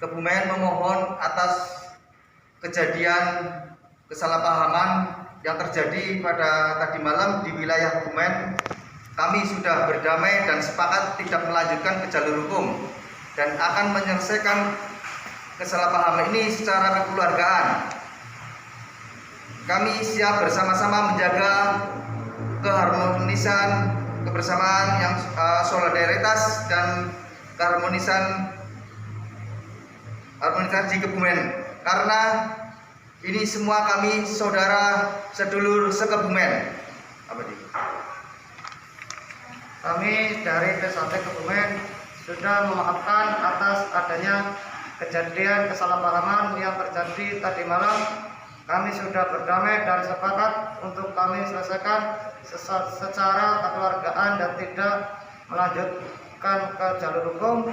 Kebumen memohon atas kejadian kesalahpahaman yang terjadi pada tadi malam di wilayah Kebumen. Kami sudah berdamai dan sepakat tidak melanjutkan ke jalur hukum dan akan menyelesaikan kesalahpahaman ini secara kekeluargaan. Kami siap bersama-sama menjaga keharmonisan, kebersamaan yang solidaritas dan keharmonisan di Kebumen, karena ini semua kami saudara sedulur sekebumen. Kami dari PSAT Kebumen sudah memaafkan atas adanya kejadian kesalahpahaman yang terjadi tadi malam. Kami sudah berdamai dan sepakat untuk kami selesaikan secara kekeluargaan dan tidak melanjutkan ke jalur hukum.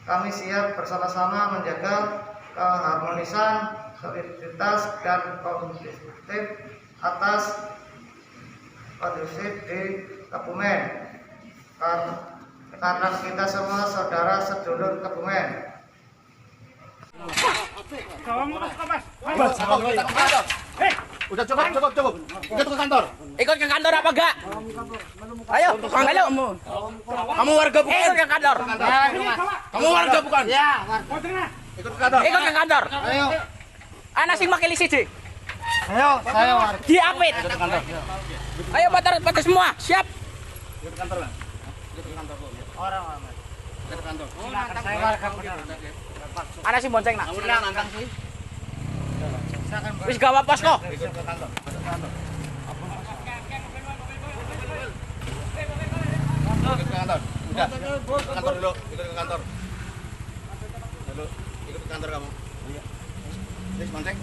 Kami siap bersama-sama menjaga keharmonisan, soliditas dan kondusif di Kebumen. Karena kita semua saudara sedulur Kebumen. Udah cukup. Ikut ke kantor. Ikut ke kantor apa enggak? Ayo, ayo. Kamu warga bukan? Ikut ke kantor. Kamu warga bukan? Ya. Ikut ke kantor. Ikut ke kantor. Ayo. Anak sing makili siji. Ayo, saya warga. Diapit. Ikut ke kantor. Ayo pada semua, siap. Ikut ke kantor, Bang. Ikut ke kantor. Orang. Ikut ke kantor. Saya warga benar. Anak sing bonceng nak. Kamu nantang sih. Wis gawa pos kok. Ikut ke kantor. Ikut ke kantor. Ikut ke kantor. Udah. Kantor dulu. Ikut ke kantor. Dulu. Ikut ke kantor kamu. Iya. Wis bonceng.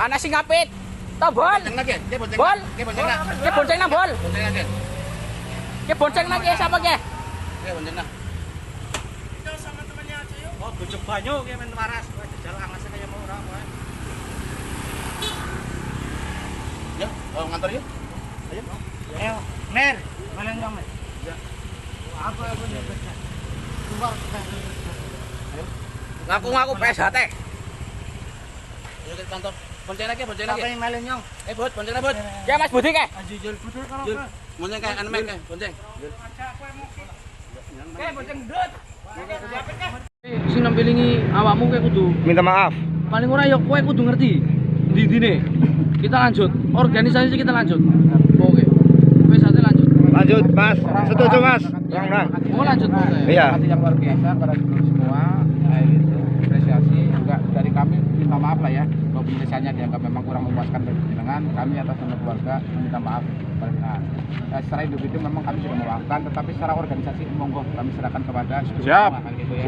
Anak sing ngapit. Toh bol. Bonceng lagi. Dia bonceng. Bol. Dia bonceng nak. Ki bonceng na bol. Bonceng lagi. Ki bonceng na ki siapa ki? Dia bonceng nak. Kita sama temannya aja yuk. Oh, bujuk banyu kayak main waras. Jalan angasnya kayak mau orang. Ya, ngantor yuk. Ayo. Ayo, Mer. Mana yang Mer? Ya. Apa yang punya baca? Keluar. Ngaku-ngaku PSHT. Ayo ke kantor. Bonceng lagi. Apa yang main nyong? Bud, bonceng lah, Bud. Ya Mas Budi ke? Ajujul betul kalau Jul. apa? Bonceng kayak anemen kayak bonceng. Bonceng ndut. Sing nampilingi awakmu kowe kudu Minta maaf. paling ora ya kowe kudu ngerti ndi-ndine. Kita lanjut, organisasi kita lanjut. Oke. Wis ate lanjut. Lanjut, Mas. Setuju, Mas. Yang Oh lanjut. Iya. Yang luar biasa pada semua, itu apresiasi juga dari kami, minta maaf lah ya kalau penyelesaiannya dianggap memang kurang memuaskan bagi jenengan. Kami atas nama keluarga minta maaf kepada jenengan. Secara individu memang kami sudah memaafkan, tetapi secara organisasi monggo kami serahkan kepada Siap. gitu ya.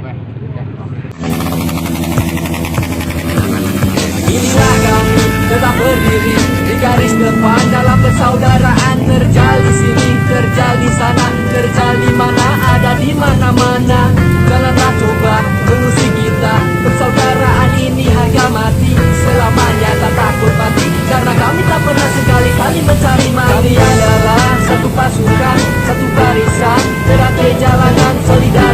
Inilah kami tetap berdiri di garis depan dalam persaudaraan, terjal di sini, terjal di sana, terjal di mana, ada di mana-mana. Janganlah coba mengusik kita, persaudaraan ini harga mati, selamanya tak takut mati, karena kami tak pernah sekali-kali mencari mati. Kami adalah satu pasukan, satu barisan, terakhir jalanan solidaritas.